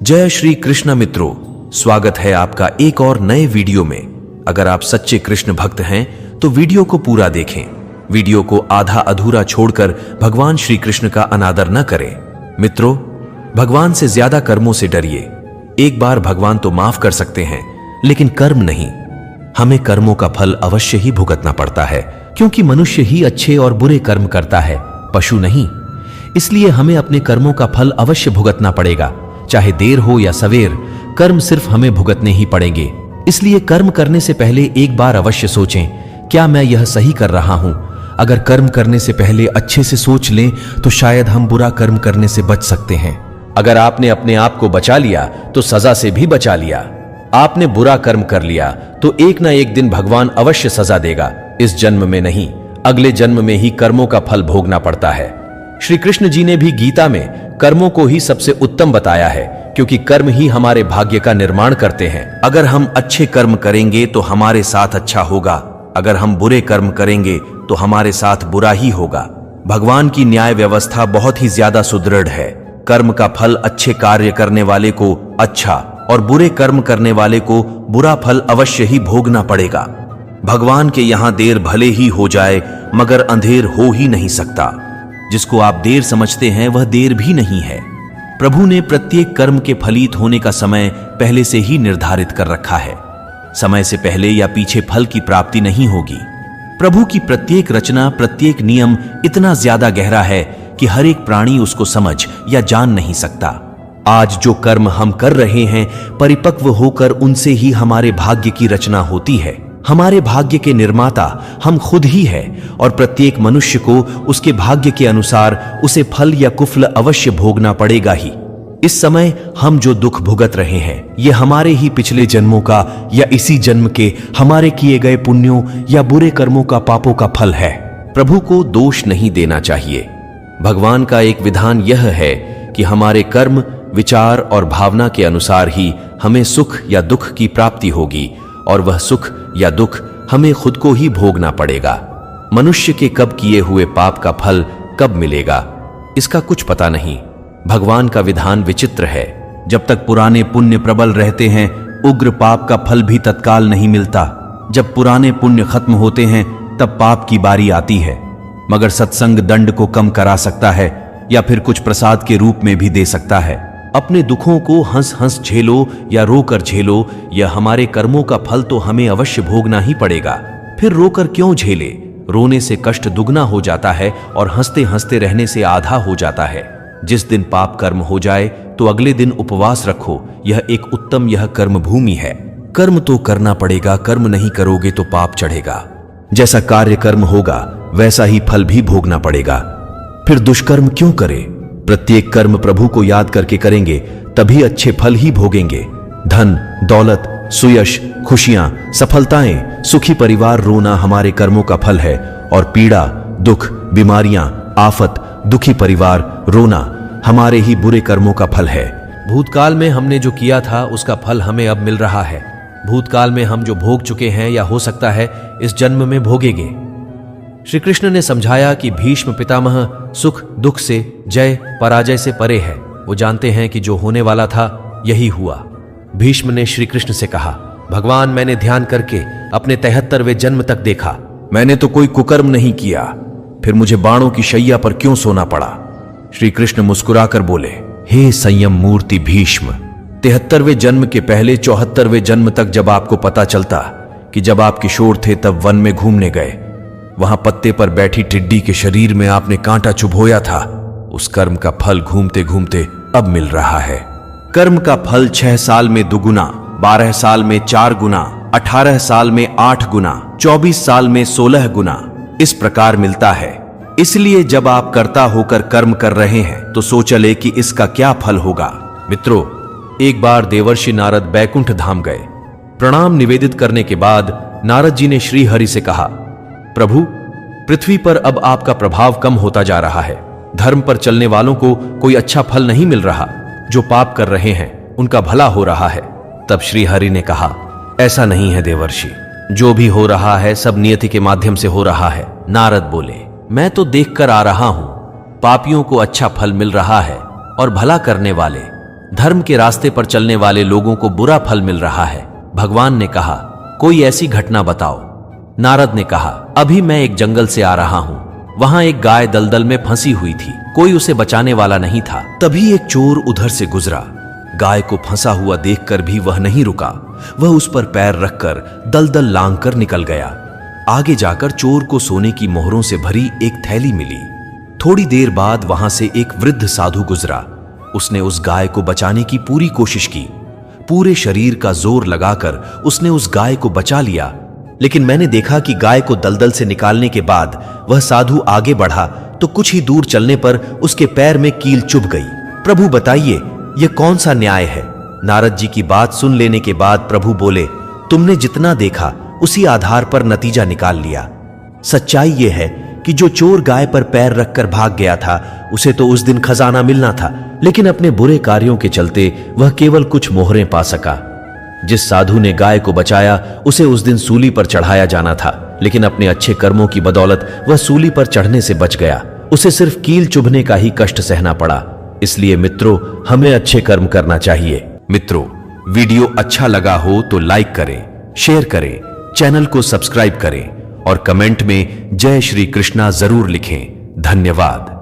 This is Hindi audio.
जय श्री कृष्ण मित्रों, स्वागत है आपका एक और नए वीडियो में। अगर आप सच्चे कृष्ण भक्त हैं तो वीडियो को पूरा देखें। वीडियो को आधा अधूरा छोड़कर भगवान श्री कृष्ण का अनादर न करें। मित्रों, भगवान से ज्यादा कर्मों से डरिए। एक बार भगवान तो माफ कर सकते हैं, लेकिन कर्म नहीं। हमें कर्मों का फल अवश्य ही भुगतना पड़ता है, क्योंकि मनुष्य ही अच्छे और बुरे कर्म करता है, पशु नहीं। इसलिए हमें अपने कर्मों का फल अवश्य भुगतना पड़ेगा, चाहे देर हो या सवेर। कर्म सिर्फ हमें भुगतने ही पड़ेंगे। इसलिए कर्म करने से पहले एक बार अवश्य सोचें, क्या मैं यह सही कर रहा हूं? अगर कर्म करने से पहले अच्छे से सोच लें तो शायद हम बुरा कर्म करने से बच सकते हैं। अगर आपने अपने आप को बचा लिया तो सजा से भी बचा लिया। आपने बुरा कर्म कर लिया तो एक ना एक दिन भगवान अवश्य सजा देगा। इस जन्म में नहीं, अगले जन्म में ही कर्मों का फल भोगना पड़ता है। श्री कृष्ण जी ने भी गीता में कर्मों को ही सबसे उत्तम बताया है, क्योंकि कर्म ही हमारे भाग्य का निर्माण करते हैं। अगर हम अच्छे कर्म करेंगे तो हमारे साथ अच्छा होगा, अगर हम बुरे कर्म करेंगे तो हमारे साथ बुरा ही होगा। भगवान की न्याय व्यवस्था बहुत ही ज्यादा सुदृढ़ है। कर्म का फल अच्छे कार्य करने वाले को अच्छा और बुरे कर्म करने वाले को बुरा फल अवश्य ही भोगना पड़ेगा। भगवान के यहां देर भले ही हो जाए, मगर अंधेर हो ही नहीं सकता। जिसको आप देर समझते हैं वह देर भी नहीं है। प्रभु ने प्रत्येक कर्म के फलित होने का समय पहले से ही निर्धारित कर रखा है। समय से पहले या पीछे फल की प्राप्ति नहीं होगी। प्रभु की प्रत्येक रचना, प्रत्येक नियम इतना ज्यादा गहरा है कि हर एक प्राणी उसको समझ या जान नहीं सकता। आज जो कर्म हम कर रहे हैं, परिपक्व होकर उनसे ही हमारे भाग्य की रचना होती है। हमारे भाग्य के निर्माता हम खुद ही है, और प्रत्येक मनुष्य को उसके भाग्य के अनुसार उसे फल या कुफल अवश्य भोगना पड़ेगा ही। इस समय हम जो दुख भुगत रहे हैं, ये हमारे ही पिछले जन्मों का या इसी जन्म के हमारे किए गए पुण्यों या बुरे कर्मों का, पापों का फल है। प्रभु को दोष नहीं देना चाहिए। भगवान का एक विधान यह है कि हमारे कर्म, विचार और भावना के अनुसार ही हमें सुख या दुख की प्राप्ति होगी, और वह सुख या दुख हमें खुद को ही भोगना पड़ेगा। मनुष्य के कब किए हुए पाप का फल कब मिलेगा, इसका कुछ पता नहीं। भगवान का विधान विचित्र है। जब तक पुराने पुण्य प्रबल रहते हैं, उग्र पाप का फल भी तत्काल नहीं मिलता। जब पुराने पुण्य खत्म होते हैं, तब पाप की बारी आती है। मगर सत्संग दंड को कम करा सकता है, या फिर कुछ प्रसाद के रूप में भी दे सकता है। अपने दुखों को हंस हंस झेलो या रोकर झेलो, यह हमारे कर्मों का फल तो हमें अवश्य भोगना ही पड़ेगा। फिर रोकर क्यों झेले? रोने से कष्ट दुगना हो जाता है और हंसते हंसते रहने से आधा हो जाता है। जिस दिन पाप कर्म हो जाए तो अगले दिन उपवास रखो। यह एक उत्तम, यह कर्म भूमि है। कर्म तो करना पड़ेगा, कर्म नहीं करोगे तो पाप चढ़ेगा। जैसा कार्य कर्म होगा वैसा ही फल भी भोगना पड़ेगा। फिर दुष्कर्म क्यों करें? प्रत्येक कर्म प्रभु को याद करके करेंगे, तभी अच्छे फल ही भोगेंगे। धन, दौलत, सुयश, खुशियां, सफलताएं, सुखी परिवार रोना हमारे कर्मों का फल है, और पीड़ा, दुख, बीमारियां, आफत, दुखी परिवार रोना हमारे ही बुरे कर्मों का फल है। भूतकाल में हमने जो किया था उसका फल हमें अब मिल रहा है। भूतकाल में हम जो भोग चुके हैं या हो सकता है इस जन्म में भोगेंगे। श्री कृष्ण ने समझाया कि भीष्म पितामह सुख दुख से, जय पराजय से परे है। वो जानते हैं कि जो होने वाला था यही हुआ। भीष्म ने श्री कृष्ण से कहा, भगवान, मैंने ध्यान करके अपने 73वें जन्म तक देखा। मैंने तो कोई कुकर्म नहीं किया, फिर मुझे बाणों की शैया पर क्यों सोना पड़ा? श्री कृष्ण मुस्कुराकर बोले, हे संयम मूर्ति भीष्म, 73वें जन्म के पहले 74वें जन्म तक जब आपको पता चलता कि जब आप किशोर थे तब वन में घूमने गए, वहां पत्ते पर बैठी टिड्डी के शरीर में आपने कांटा चुभोया था, उस कर्म का फल घूमते घूमते अब मिल रहा है। कर्म का फल 6 साल में दुगुना, 12 साल में 4 गुना, 18 साल में 8 गुना, 24 साल में 16 गुना इस प्रकार मिलता है। इसलिए जब आप कर्ता होकर कर्म कर रहे हैं तो सोच ले कि इसका क्या फल होगा। मित्रों, एक बार देवर्षि नारद बैकुंठ धाम गए। प्रणाम निवेदित करने के बाद नारद जी ने श्री हरि से कहा, प्रभु, पृथ्वी पर अब आपका प्रभाव कम होता जा रहा है। धर्म पर चलने वालों को कोई अच्छा फल नहीं मिल रहा, जो पाप कर रहे हैं उनका भला हो रहा है। तब श्री हरि ने कहा, ऐसा नहीं है देवर्षि, जो भी हो रहा है सब नियति के माध्यम से हो रहा है। नारद बोले, मैं तो देखकर आ रहा हूं, पापियों को अच्छा फल मिल रहा है और भला करने वाले धर्म के रास्ते पर चलने वाले लोगों को बुरा फल मिल रहा है। भगवान ने कहा, कोई ऐसी घटना बताओ। नारद ने कहा, अभी मैं एक जंगल से आ रहा हूं। वहां एक गाय दलदल में फंसी हुई थी, कोई उसे बचाने वाला नहीं था। तभी एक चोर उधर से गुजरा। गाय को फंसा हुआ देखकर भी वह नहीं रुका। वह उस पर पैर रखकर दलदल लांघकर निकल गया। आगे जाकर चोर को सोने की मोहरों से भरी एक थैली मिली। थोड़ी देर बाद वहां से एक वृद्ध साधु गुजरा। उसने उस गाय को बचाने की पूरी कोशिश की। पूरे शरीर का जोर लगाकर उसने उस गाय को बचा लिया, लेकिन मैंने देखा कि गाय को दलदल से निकालने के बाद वह साधु आगे बढ़ा तो कुछ ही दूर चलने पर उसके पैर में कील चुभ गई। प्रभु बताइए, यह कौन सा न्याय है? नारद जी की बात सुन लेने के बाद प्रभु बोले, तुमने जितना देखा उसी आधार पर नतीजा निकाल लिया। सच्चाई यह है कि जो चोर गाय पर पैर रखकर भाग गया था, उसे तो उस दिन खजाना मिलना था, लेकिन अपने बुरे कार्यों के चलते वह केवल कुछ मोहरें पा सका। जिस साधु ने गाय को बचाया, उसे उस दिन सूली पर चढ़ाया जाना था, लेकिन अपने अच्छे कर्मों की बदौलत वह सूली पर चढ़ने से बच गया। उसे सिर्फ कील चुभने का ही कष्ट सहना पड़ा। इसलिए मित्रों, हमें अच्छे कर्म करना चाहिए। मित्रों, वीडियो अच्छा लगा हो तो लाइक करें, शेयर करें, चैनल को सब्सक्राइब करें और कमेंट में जय श्री कृष्णा जरूर लिखें। धन्यवाद।